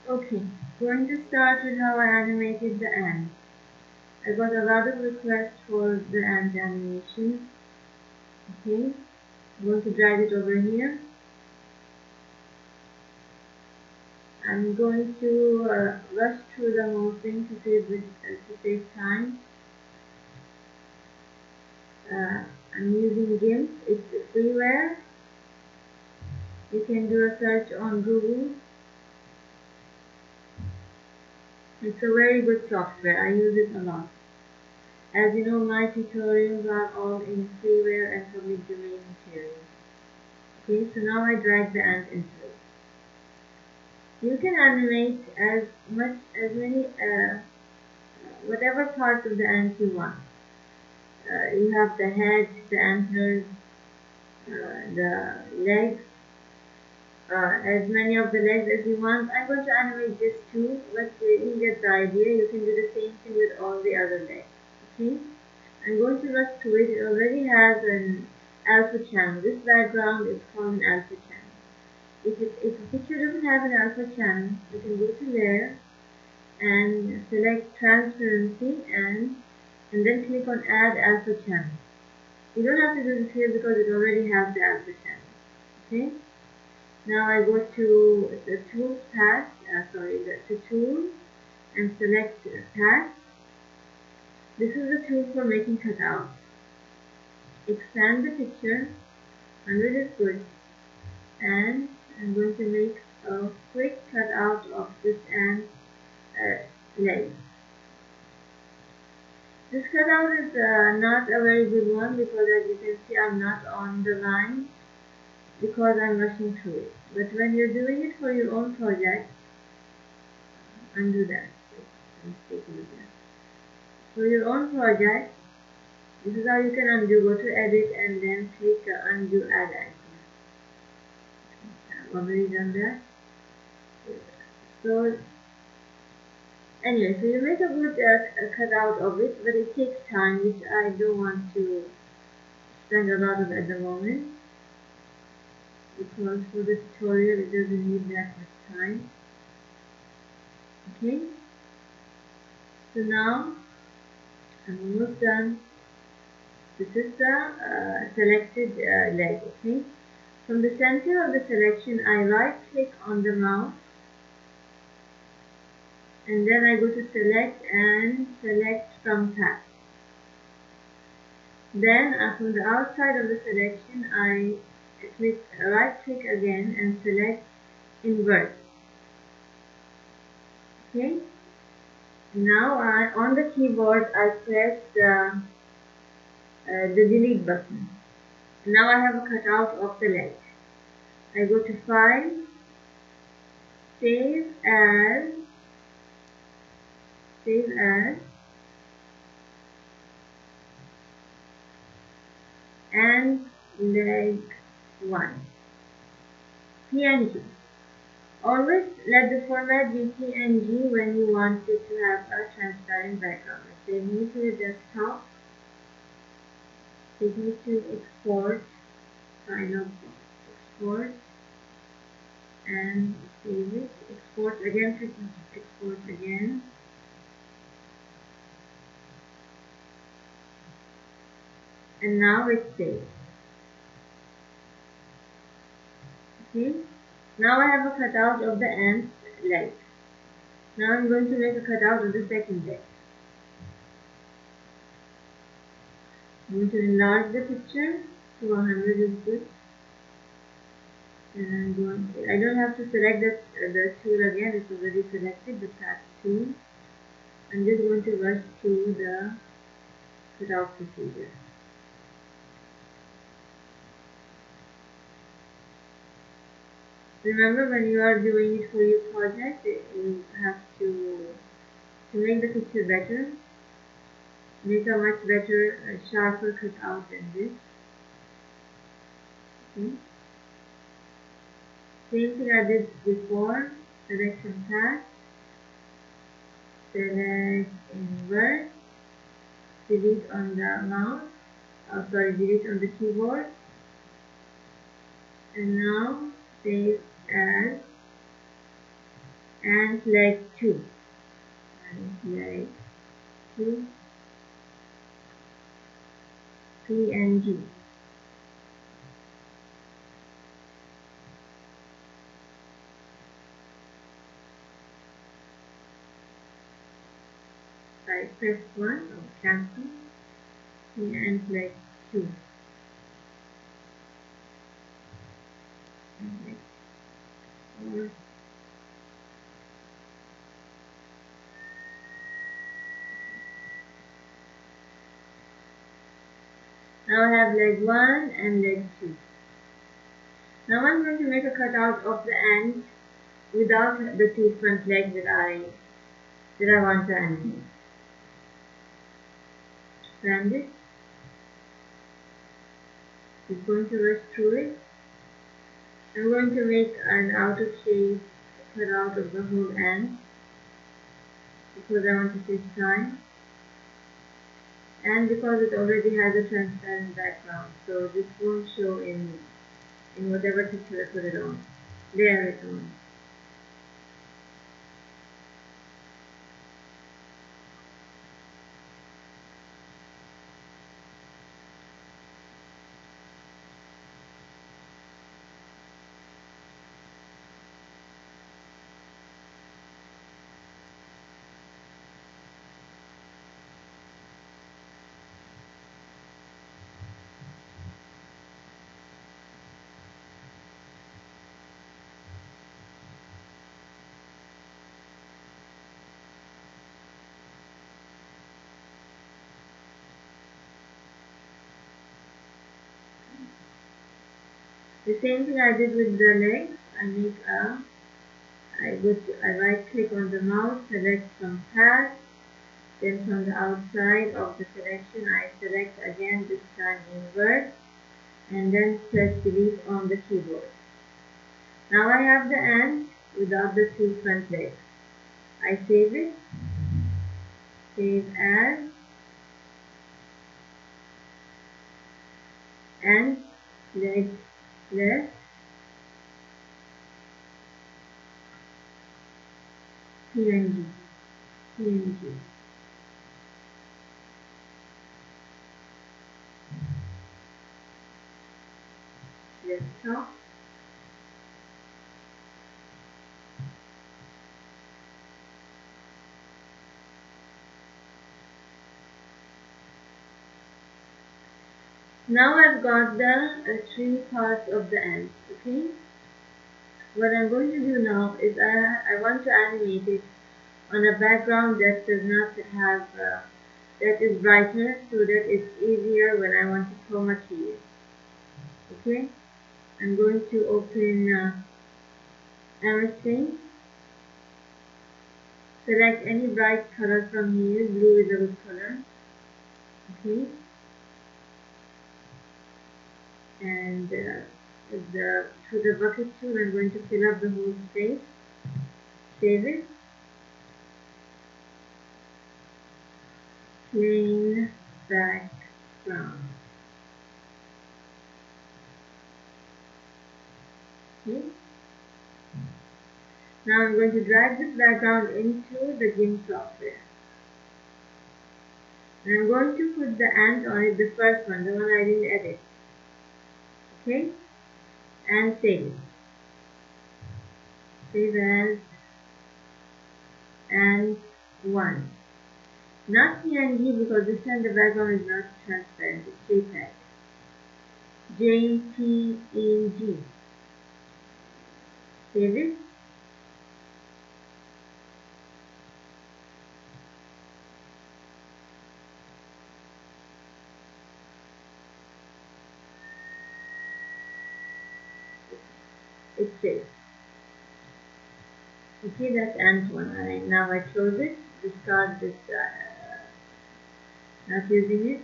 Okay, going to start with how I animated the ant. I got a lot of requests for the ant animation. Okay, I'm going to drag it over here. I'm going to rush through the whole thing to save time. I'm using GIMP. It's freeware. You can do a search on Google. It's a very good software. I use it a lot. As you know, my tutorials are all in freeware and public domain material. Okay, so now I drag the ant into it. You can animate as many, whatever parts of the ant you want. You have the head, the antlers, the legs, as many of the legs as you want. I'm going to animate this too, but you get the idea. You can do the same thing with all the other legs. Okay? I'm going to rush to it. It already has an alpha channel. This background is called an alpha channel. If a picture doesn't have an alpha channel, you can go to there and select transparency and then click on add alpha channel. You don't have to do this here because it already has the alpha channel. Okay? Now I go to the tools path, to tools and select path. This is the tool for making cutouts. Expand the picture, 100 is good, and I'm going to make a quick cutout of this ant leg. This cutout is not a very good one because as you can see I'm not on the line because I'm rushing through it. But when you're doing it for your own project, undo that. Mistake with that. For your own project, this is how you can undo. Go to edit and then click undo add icon. I've already done that. So anyway, so you make a good cutout of it, but it takes time, which I don't want to spend a lot of at the moment because for the tutorial it doesn't need that much time. Okay, so now I'm almost done. This is the selected leg. Okay, from the center of the selection I right click on the mouse and then I go to select and select from path. Then from the outside of the selection I right click again and select invert. Okay, now on the keyboard I press the delete button. Now I have a cutout of the leg. I go to file, save as, and leg 1. PNG. Always let the format be PNG when you want it to have a transparent background. Take me to the desktop, take me to export, final export, and save it. Export again, click on export again. And now it's saved. Okay, now I have a cutout of the ant's leg. Now I'm going to make a cutout of the second leg. I'm going to enlarge the picture to 100 is good. And I don't have to select the tool again, it's already selected, the path tool. I'm just going to rush through the cutout procedure. Remember, when you are doing it for your project, you have to make the picture better, make a much better, sharper cutout than this. Okay. Same thing I did before, selection path, select invert, delete on the mouse, delete on the keyboard, and now save as ant leg 2, ant leg 2, PNG. I press 1 or cancel, ant leg 2, ant leg 4, now I have leg 1 and leg 2. Now I'm going to make a cutout of the ant without the 2 front legs that I want to animate. Expand it. It's going to rush through it. I'm going to make an out of shape cutout of the whole ant because I want to save time, and because it already has a transparent background, so this won't show in whatever picture I put it on. There it on. The same thing I did with the legs. I right click on the mouse, select from path, then from the outside of the selection I select again, this time invert, and then press delete on the keyboard. Now I have the ant without the 2 front legs. I save it, save as, ant leg left, PNG, PNG. Desktop. Now I've got the 3 parts of the ant, okay? What I'm going to do now is I want to animate it on a background that does not have, that is brighter, so that it's easier when I want to chroma key it. Okay? I'm going to open everything. Select any bright color from here. Blue is a good color. Okay? And through the bucket tool, I'm going to fill up the whole space. Save it. Plain background. Okay. Now I'm going to drag this background into the GIMP software. And I'm going to put the ant on it, the first one, the one I didn't edit. Okay? And save it. Save as ant 1. Not PNG because this time the background is not transparent, it's JPEG. JPEG. Save it. It's saved. Okay, that's ant 1. Now I close it, discard this, not using it.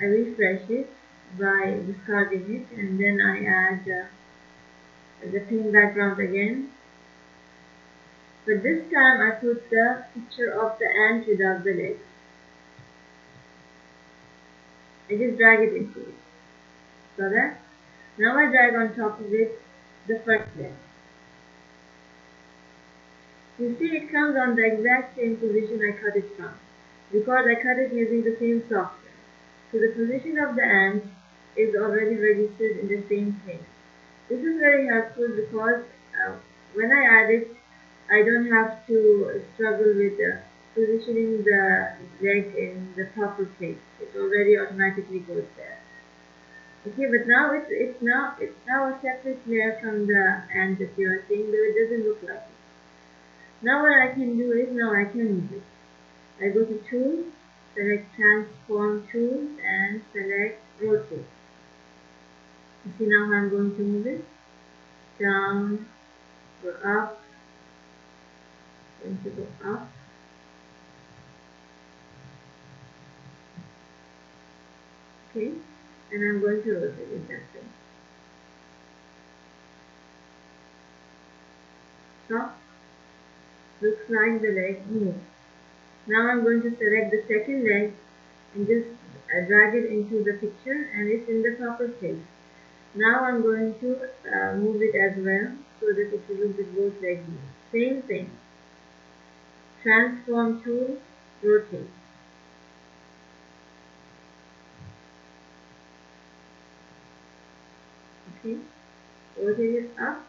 I refresh it by discarding it, and then I add the plain background again. But this time I put the picture of the ant without the legs. I just drag it into it. So that now I drag on top of it the first leg. You see, it comes on the exact same position I cut it from, because I cut it using the same software. So the position of the ant is already registered in the same place. This is very helpful because when I add it, I don't have to struggle with positioning the leg in the proper place. It already automatically goes there. Okay, but now it's now a separate layer from the ant that you are seeing, though it doesn't look like it. Now what I can do is, now I can move it. I go to Tools, select Transform Tools, and select Rotate. You see now how I'm going to move it? Down, go up, going to go up. Okay, and I'm going to rotate it that way. So, looks like the leg moves. Now I'm going to select the second leg and just drag it into the picture, and it's in the proper place. Now I'm going to move it as well so that it will look with both legs move. Same thing. Transform tool, rotate. Okay, rotate it up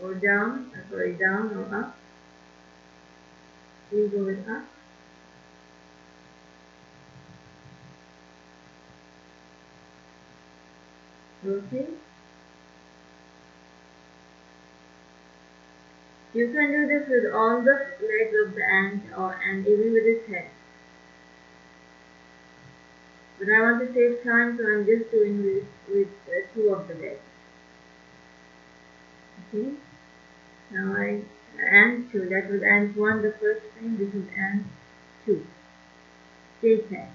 or down, down or up. We go with up. Rotate. You can do this with all the legs of the ant and even with its head. But I want to save time, so I'm just doing this with two of the legs. Okay. Now ant 2, that was ant 1, the first thing, this is ant 2. Save head.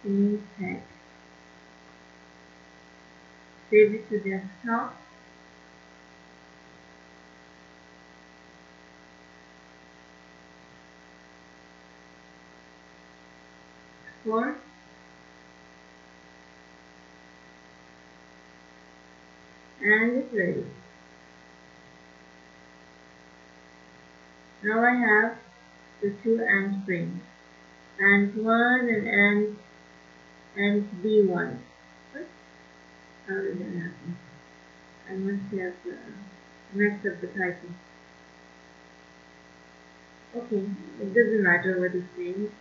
Save head. Save it to desktop. Export. And it's ready. Now I have the two ant frames. Ant 1 and ant B1. Oops. How did that happen? I must have messed up the typing. Okay, it doesn't matter what it means.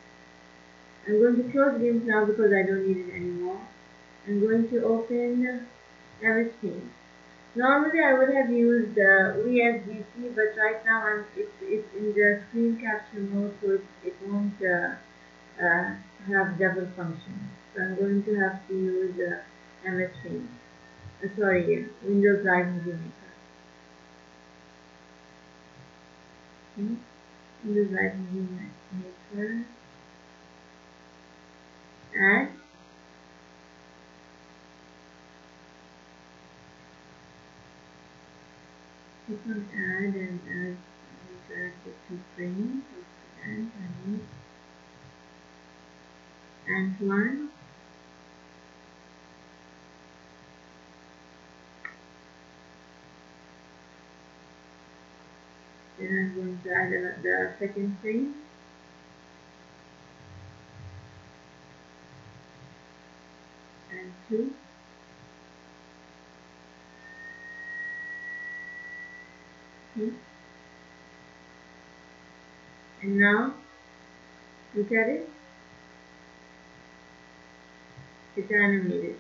I'm going to close Games now because I don't need it anymore. I'm going to open MS Paint. Normally I would have used VSDC, but right now it's in the screen capture mode, so it won't have double functions. So I'm going to have to use MS Paint. Windows Live Movie Maker. Okay. Windows Live Movie Maker. Add. Click on add and drag the two frames of the ant and 1. Then I'm going to add the second frame. And 2. Okay. And now, look at it. It's animated.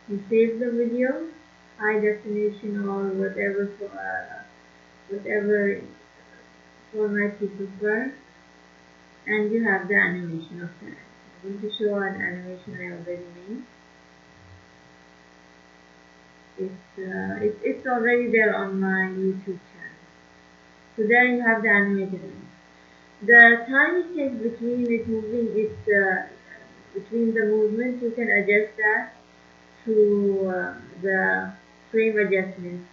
You save the video, high definition or whatever format you prefer, and you have the animation of that. I'm going to show an animation I already made. It's already there on my YouTube channel. So there you have the animated one. The time it takes between the movements, you can adjust that to the frame adjustments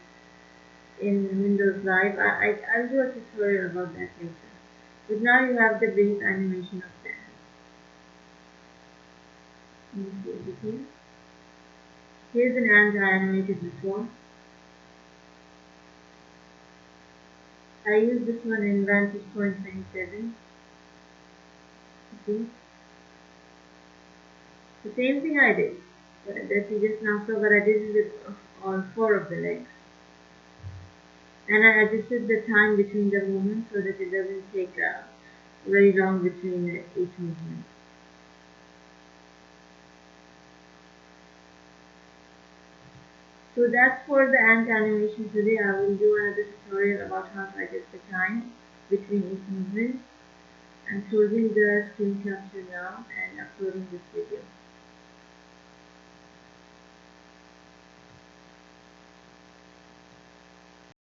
in Windows Live. I'll do a tutorial about that later. But now you have the base animation of that. Okay. Here's an ant I animated before. I used this one in Vantage Point 27. Okay. The same thing I did. That you just now saw, but I did it on 4 of the legs. And I adjusted the time between the movements so that it doesn't take very long between each movement. So that's for the ant animation today. I will do another tutorial about how to adjust the time between each movement. I'm closing the screen capture now and uploading this video.